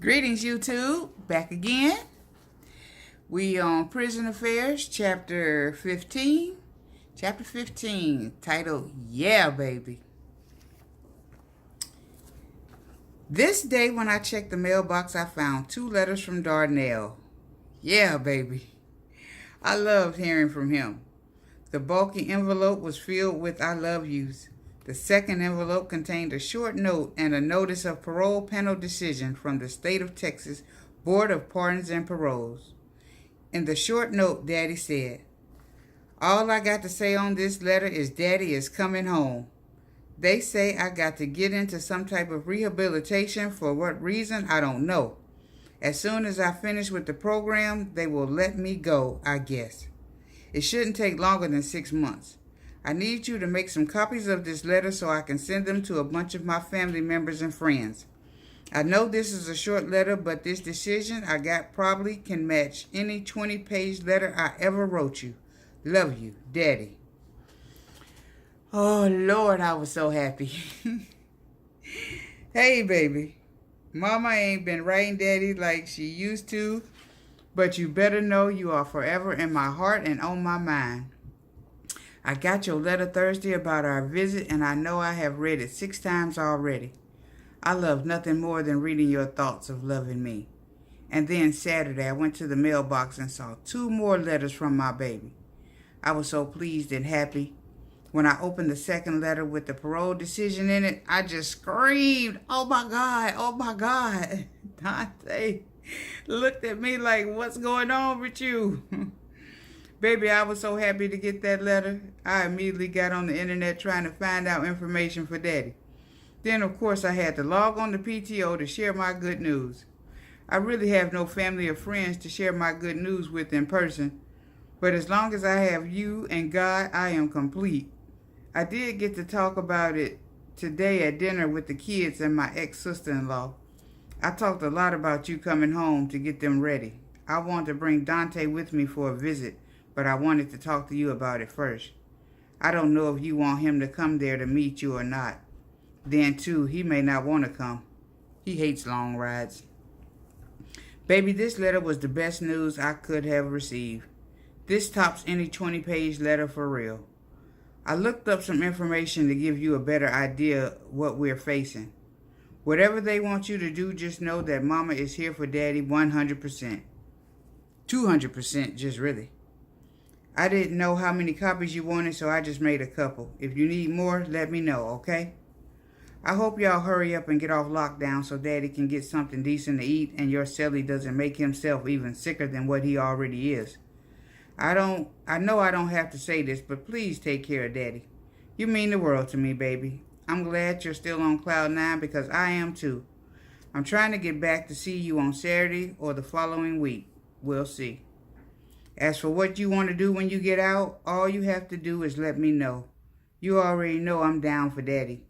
Greetings, YouTube. Back again. We on Prison Affairs, Chapter 15. Chapter 15, titled, Yeah, Baby. This day when I checked the mailbox, I found 2 letters from Darnell. Yeah, baby. I loved hearing from him. The bulky envelope was filled with I love yous. The second envelope contained a short note and a notice of parole panel decision from the State of Texas Board of Pardons and Paroles. In the short note, Daddy said, "All I got to say on this letter is Daddy is coming home. They say I got to get into some type of rehabilitation. For what reason, I don't know. As soon as I finish with the program, they will let me go, I guess. It shouldn't take longer than 6 months. I need you to make some copies of this letter so I can send them to a bunch of my family members and friends. I know this is a short letter, but this decision I got probably can match any 20-page letter I ever wrote you. Love you, Daddy." Oh, Lord, I was so happy. Hey, baby. Mama ain't been writing Daddy like she used to, but you better know you are forever in my heart and on my mind. I got your letter Thursday about our visit, and I know I have read it 6 times already. I love nothing more than reading your thoughts of loving me. And then Saturday, I went to the mailbox and saw 2 more letters from my baby. I was so pleased and happy. When I opened the second letter with the parole decision in it, I just screamed, "Oh my God, oh my God." Dante looked at me like, "What's going on with you?" Baby, I was so happy to get that letter. I immediately got on the internet trying to find out information for Daddy. Then, of course, I had to log on to PTO to share my good news. I really have no family or friends to share my good news with in person, but as long as I have you and God, I am complete. I did get to talk about it today at dinner with the kids and my ex-sister-in-law. I talked a lot about you coming home to get them ready. I wanted to bring Dante with me for a visit, but I wanted to talk to you about it first. I don't know if you want him to come there to meet you or not. Then, too, he may not want to come. He hates long rides. Baby, this letter was the best news I could have received. This tops any 20-page letter for real. I looked up some information to give you a better idea what we're facing. Whatever they want you to do, just know that Mama is here for Daddy 100%. 200%, just really. I didn't know how many copies you wanted, so I just made a couple. If you need more, let me know, okay? I hope y'all hurry up and get off lockdown so Daddy can get something decent to eat and your celly doesn't make himself even sicker than what he already is. I know I don't have to say this, but please take care of Daddy. You mean the world to me, baby. I'm glad you're still on cloud 9 because I am too. I'm trying to get back to see you on Saturday or the following week. We'll see. As for what you want to do when you get out, all you have to do is let me know. You already know I'm down for Daddy.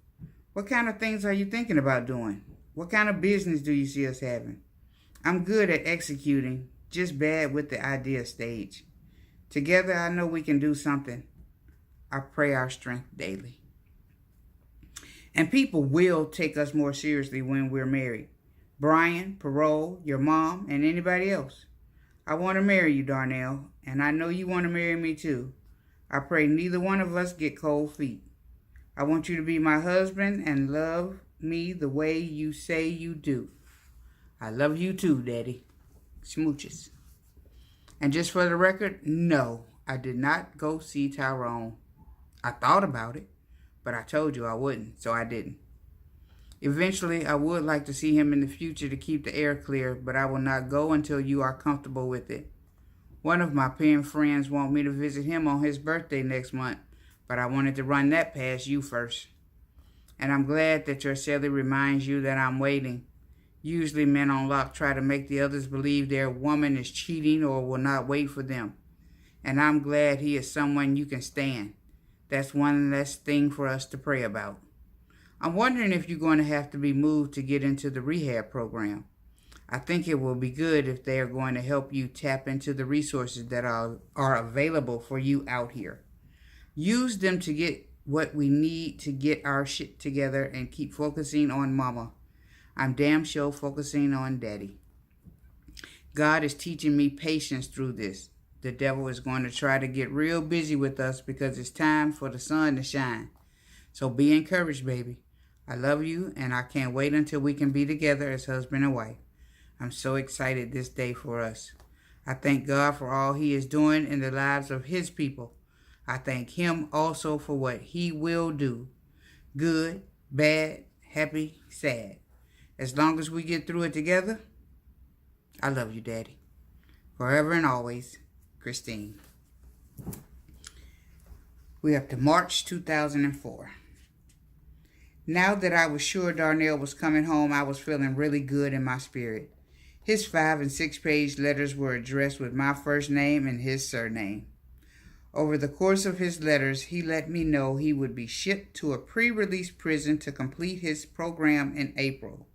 What kind of things are you thinking about doing? What kind of business do you see us having? I'm good at executing, just bad with the idea stage. Together, I know we can do something. I pray our strength daily. And people will take us more seriously when we're married. Brian, Parole, your mom, and anybody else. I want to marry you, Darnell, and I know you want to marry me too. I pray neither one of us get cold feet. I want you to be my husband and love me the way you say you do. I love you too, Daddy. Smooches. And just for the record, no, I did not go see Tyrone. I thought about it, but I told you I wouldn't, so I didn't. Eventually, I would like to see him in the future to keep the air clear, but I will not go until you are comfortable with it. One of my pen friends wants me to visit him on his birthday next month, but I wanted to run that past you first. And I'm glad that your celly reminds you that I'm waiting. Usually men on lock try to make the others believe their woman is cheating or will not wait for them. And I'm glad he is someone you can stand. That's one less thing for us to pray about. I'm wondering if you're going to have to be moved to get into the rehab program. I think it will be good if they are going to help you tap into the resources that are available for you out here. Use them to get what we need to get our shit together and keep focusing on Mama. I'm damn sure focusing on Daddy. God is teaching me patience through this. The devil is going to try to get real busy with us because it's time for the sun to shine. So be encouraged, baby. I love you, and I can't wait until we can be together as husband and wife. I'm so excited this day for us. I thank God for all he is doing in the lives of his people. I thank him also for what he will do. Good, bad, happy, sad. As long as we get through it together, I love you, Daddy. Forever and always, Christine. We up to March 2004. Now that I was sure Darnell was coming home, I was feeling really good in my spirit. His 5- and 6-page letters were addressed with my first name and his surname. Over the course of his letters, he let me know he would be shipped to a pre-release prison to complete his program in April.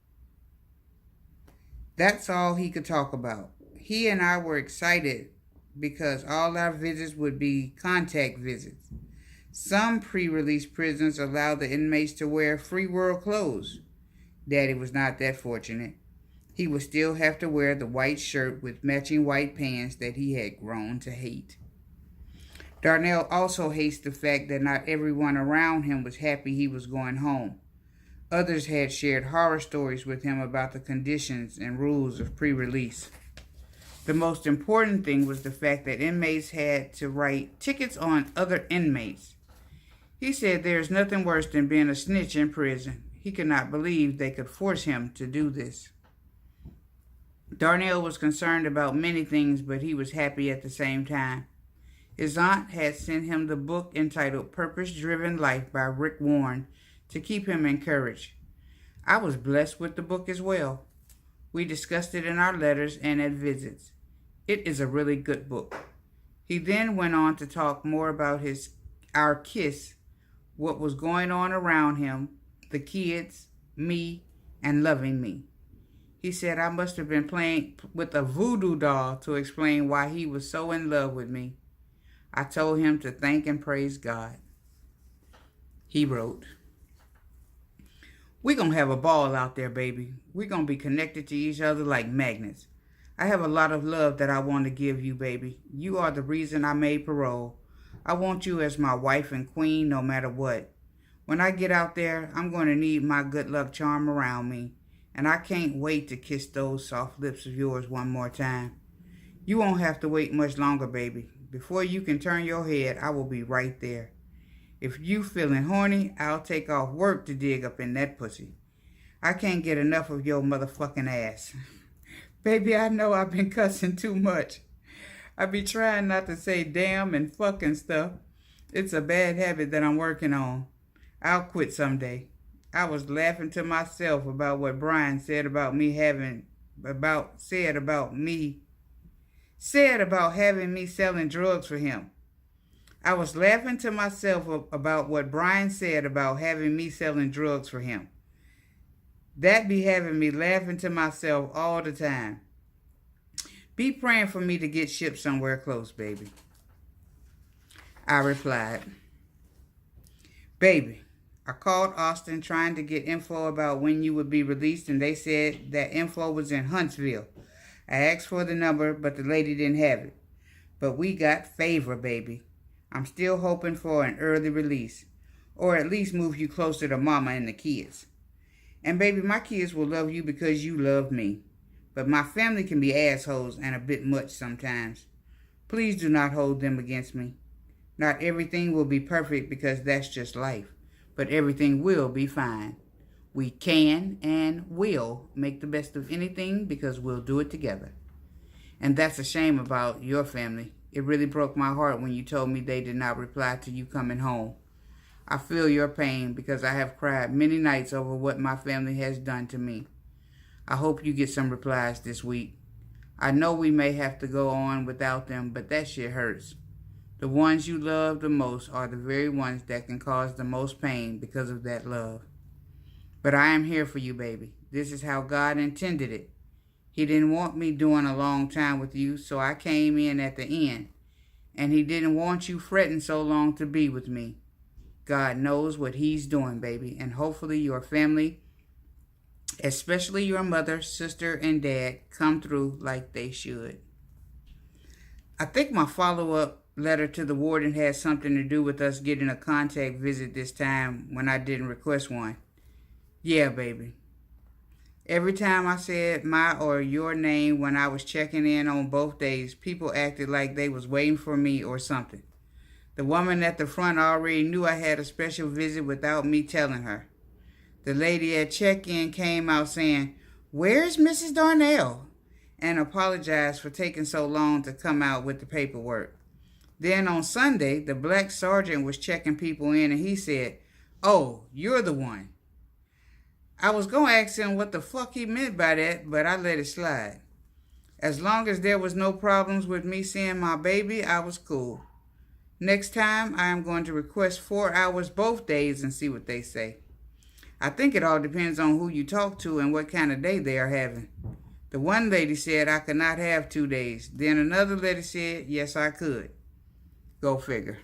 That's all he could talk about. He and I were excited because all our visits would be contact visits. Some pre-release prisons allow the inmates to wear free world clothes. Daddy was not that fortunate. He would still have to wear the white shirt with matching white pants that he had grown to hate. Darnell also hates the fact that not everyone around him was happy he was going home. Others had shared horror stories with him about the conditions and rules of pre-release. The most important thing was the fact that inmates had to write tickets on other inmates. He said there is nothing worse than being a snitch in prison. He could not believe they could force him to do this. Darnell was concerned about many things, but he was happy at the same time. His aunt had sent him the book entitled Purpose-Driven Life by Rick Warren to keep him encouraged. I was blessed with the book as well. We discussed it in our letters and at visits. It is a really good book. He then went on to talk more about our kiss, what was going on around him, the kids, me, and loving me. He said I must have been playing with a voodoo doll to explain why he was so in love with me. I told him to thank and praise God. He wrote, "We're going to have a ball out there, baby. We're going to be connected to each other like magnets. I have a lot of love that I want to give you, baby. You are the reason I made parole. I want you as my wife and queen no matter what. When I get out there, I'm going to need my good luck charm around me. And I can't wait to kiss those soft lips of yours one more time. You won't have to wait much longer, baby. Before you can turn your head, I will be right there. If you feeling horny, I'll take off work to dig up in that pussy. I can't get enough of your motherfucking ass." Baby, I know I've been cussing too much. I be trying not to say damn and fucking stuff. It's a bad habit that I'm working on. I'll quit someday. I was laughing to myself about what Brian said about having me selling drugs for him. I was laughing to myself about what Brian said about having me selling drugs for him. That be having me laughing to myself all the time. Be praying for me to get shipped somewhere close, baby. I replied, "Baby, I called Austin trying to get info about when you would be released, and they said that info was in Huntsville. I asked for the number, but the lady didn't have it. But we got favor, baby. I'm still hoping for an early release, or at least move you closer to mama and the kids. And baby, my kids will love you because you love me. But my family can be assholes and a bit much sometimes. Please do not hold them against me. Not everything will be perfect because that's just life, but everything will be fine. We can and will make the best of anything because we'll do it together. And that's a shame about your family. It really broke my heart when you told me they did not reply to you coming home. I feel your pain because I have cried many nights over what my family has done to me. I hope you get some replies this week. I know we may have to go on without them, but that shit hurts. The ones you love the most are the very ones that can cause the most pain because of that love. But I am here for you, baby. This is how God intended it. He didn't want me doing a long time with you, so I came in at the end. And he didn't want you fretting so long to be with me. God knows what he's doing, baby, and hopefully your family especially your mother, sister, and dad, come through like they should. I think my follow-up letter to the warden had something to do with us getting a contact visit this time when I didn't request one. Yeah, baby. Every time I said my or your name when I was checking in on both days, people acted like they was waiting for me or something. The woman at the front already knew I had a special visit without me telling her. The lady at check-in came out saying, "Where's Mrs. Darnell?" and apologized for taking so long to come out with the paperwork. Then on Sunday, the black sergeant was checking people in and he said, "Oh, you're the one." I was going to ask him what the fuck he meant by that, but I let it slide. As long as there was no problems with me seeing my baby, I was cool. Next time, I am going to request 4 hours both days and see what they say. I think it all depends on who you talk to and what kind of day they are having. The one lady said I could not have 2 days. Then another lady said, yes, I could. Go figure.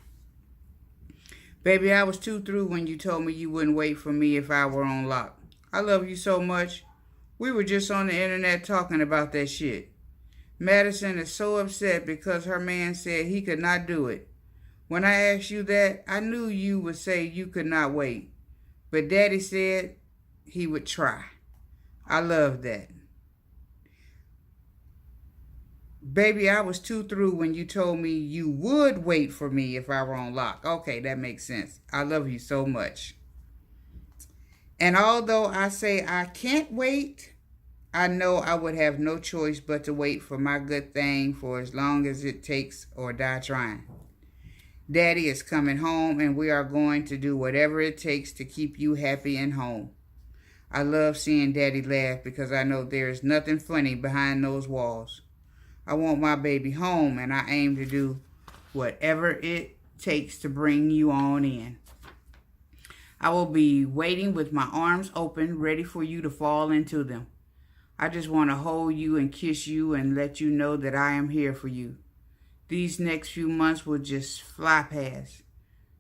Baby, I was too through when you told me you wouldn't wait for me if I were on lock. I love you so much. We were just on the internet talking about that shit. Madison is so upset because her man said he could not do it. When I asked you that, I knew you would say you could not wait. But Daddy said he would try. I love that. Baby, I was too through when you told me you would wait for me if I were on lock. Okay, that makes sense. I love you so much. And although I say I can't wait, I know I would have no choice but to wait for my good thing for as long as it takes or die trying. Daddy is coming home and we are going to do whatever it takes to keep you happy and home. I love seeing Daddy laugh because I know there is nothing funny behind those walls. I want my baby home and I aim to do whatever it takes to bring you on in. I will be waiting with my arms open, ready for you to fall into them. I just want to hold you and kiss you and let you know that I am here for you. These next few months will just fly past.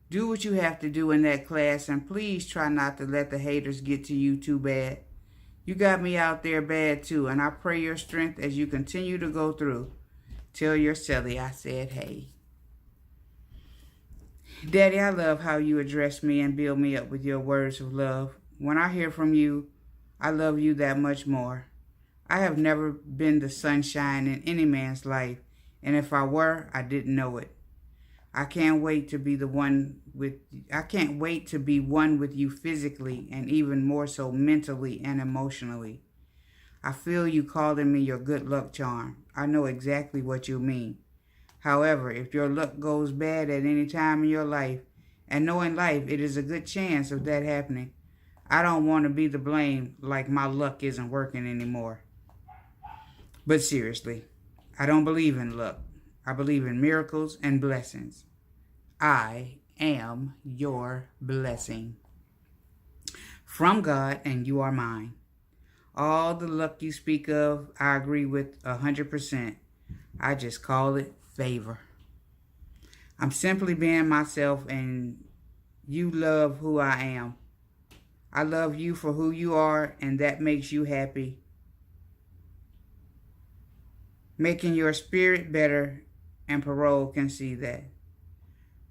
Do what you have to do in that class and please try not to let the haters get to you too bad. You got me out there bad too, and I pray your strength as you continue to go through. Tell your Sally I said hey. Daddy, I love how you address me and build me up with your words of love. When I hear from you, I love you that much more. I have never been the sunshine in any man's life, and if I were, I didn't know it. I can't wait to be one with you physically and even more so mentally and emotionally. I feel you calling me your good luck charm. I know exactly what you mean. However, if your luck goes bad at any time in your life, and knowing life, it is a good chance of that happening. I don't want to be the blame like my luck isn't working anymore. But seriously, I don't believe in luck. I believe in miracles and blessings. I am your blessing. From God, and you are mine. All the luck you speak of, I agree with 100%. I just call it favor. I'm simply being myself, and you love who I am. I love you for who you are, and that makes you happy. Making your spirit better, and parole can see that.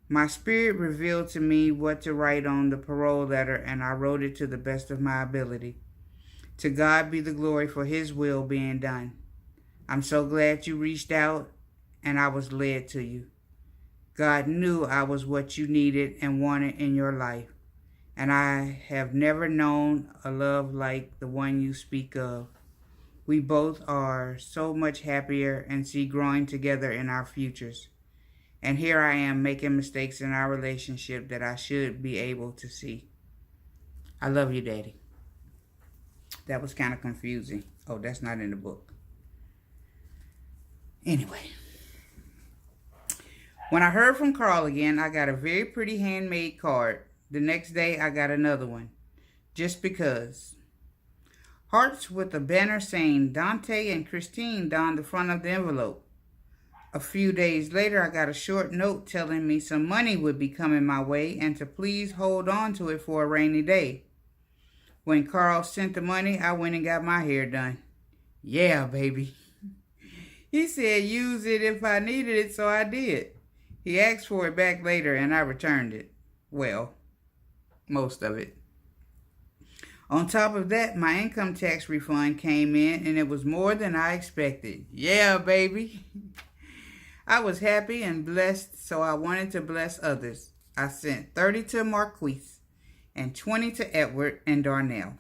My spirit revealed to me what to write on the parole letter, and I wrote it to the best of my ability. To God be the glory for his will being done. I'm so glad you reached out, and I was led to you. God knew I was what you needed and wanted in your life, and I have never known a love like the one you speak of. We both are so much happier and see growing together in our futures. And here I am making mistakes in our relationship that I should be able to see. I love you, Daddy. That was kind of confusing. Oh, that's not in the book. Anyway. When I heard from Carl again, I got a very pretty handmade card. The next day, I got another one. Just because. Hearts with a banner saying Dante and Christine down the front of the envelope. A few days later, I got a short note telling me some money would be coming my way and to please hold on to it for a rainy day. When Carl sent the money, I went and got my hair done. Yeah, baby. He said use it if I needed it, so I did. He asked for it back later, and I returned it. Well, most of it. On top of that, my income tax refund came in, and it was more than I expected. Yeah, baby. I was happy and blessed, so I wanted to bless others. I sent 30 to Marquise and 20 to Edward and Darnell.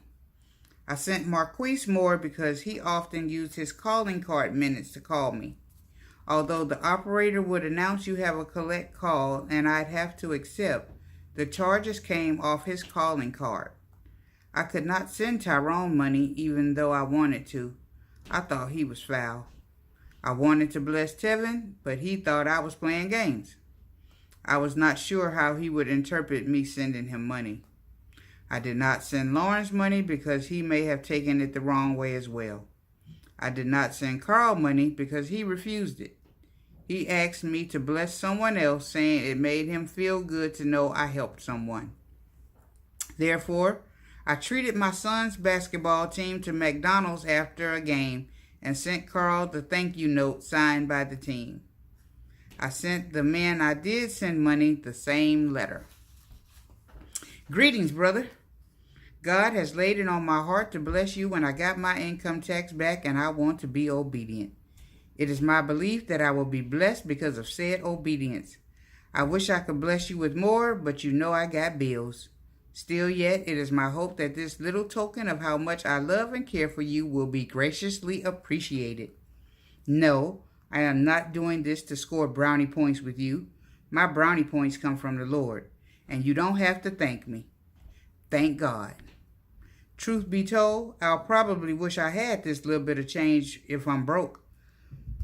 I sent Marquise more because he often used his calling card minutes to call me. Although the operator would announce you have a collect call and I'd have to accept, the charges came off his calling card. I could not send Tyrone money even though I wanted to. I thought he was foul. I wanted to bless Tevin, but he thought I was playing games. I was not sure how he would interpret me sending him money. I did not send Lawrence money because he may have taken it the wrong way as well. I did not send Carl money because he refused it. He asked me to bless someone else, saying it made him feel good to know I helped someone. Therefore, I treated my son's basketball team to McDonald's after a game and sent Carl the thank you note signed by the team. I sent the men I did send money the same letter. Greetings, brother. God has laid it on my heart to bless you when I got my income tax back, and I want to be obedient. It is my belief that I will be blessed because of said obedience. I wish I could bless you with more, but you know I got bills. Still yet, it is my hope that this little token of how much I love and care for you will be graciously appreciated. No, I am not doing this to score brownie points with you. My brownie points come from the Lord, and you don't have to thank me. Thank God. Truth be told, I'll probably wish I had this little bit of change if I'm broke.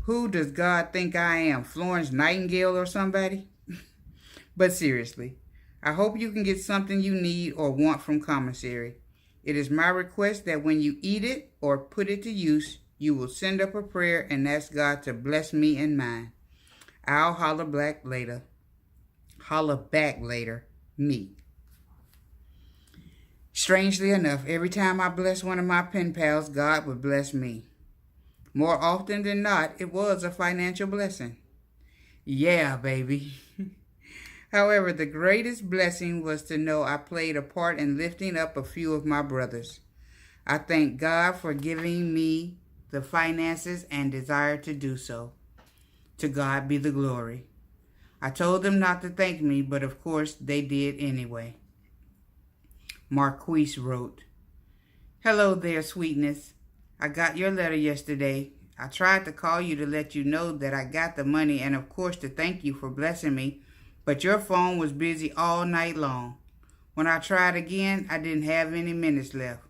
Who does God think I am, Florence Nightingale or somebody? But seriously, I hope you can get something you need or want from commissary. It is my request that when you eat it or put it to use, you will send up a prayer and ask God to bless me and mine. I'll holler back later. Me. Strangely enough, every time I bless one of my pen pals, God would bless me. More often than not, it was a financial blessing. Yeah, baby. However, the greatest blessing was to know I played a part in lifting up a few of my brothers. I thank God for giving me the finances and desire to do so. To God be the glory. I told them not to thank me, but of course they did anyway. Marquise wrote, Hello there, sweetness. I got your letter yesterday. I tried to call you to let you know that I got the money and of course to thank you for blessing me, but your phone was busy all night long. When I tried again, I didn't have any minutes left.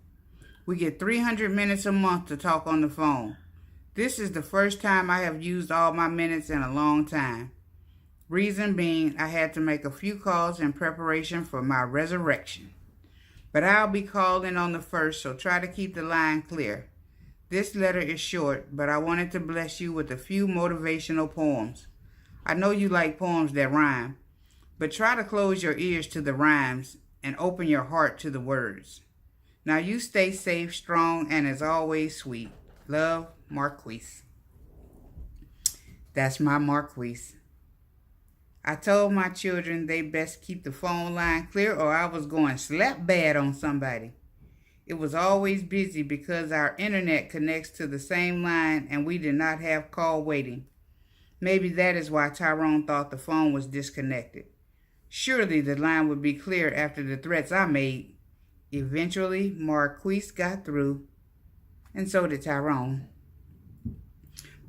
We get 300 minutes a month to talk on the phone. This is the first time I have used all my minutes in a long time. Reason being, I had to make a few calls in preparation for my resurrection. But I'll be calling on the 1st, so try to keep the line clear. This letter is short, but I wanted to bless you with a few motivational poems. I know you like poems that rhyme, but try to close your ears to the rhymes and open your heart to the words. Now you stay safe, strong, and as always, sweet. Love, Marquise. That's my Marquise. I told my children they best keep the phone line clear or I was going slap bad on somebody. It was always busy because our internet connects to the same line and we did not have call waiting. Maybe that is why Tyrone thought the phone was disconnected. Surely the line would be clear after the threats I made. Eventually, Marquise got through, and so did Tyrone.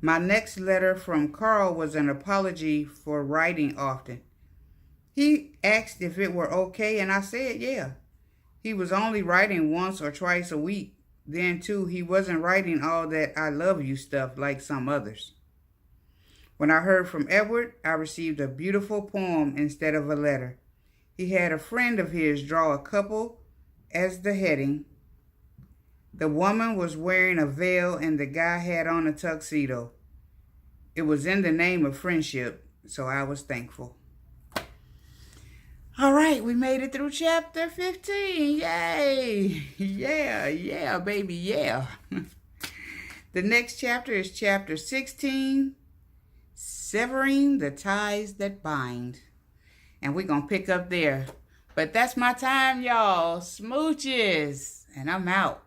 My next letter from Carl was an apology for writing often. He asked if it were okay, and I said yeah. He was only writing once or twice a week. Then, too, he wasn't writing all that I love you stuff like some others. When I heard from Edward, I received a beautiful poem instead of a letter. He had a friend of his draw a couple as the heading. The woman was wearing a veil and the guy had on a tuxedo. It was in the name of friendship, so I was thankful. All right, we made it through chapter 15. Yay! Yeah, baby, yeah. The next chapter is chapter 16, Severing the Ties That Bind. And we're going to pick up there. But that's my time, y'all. Smooches. And I'm out.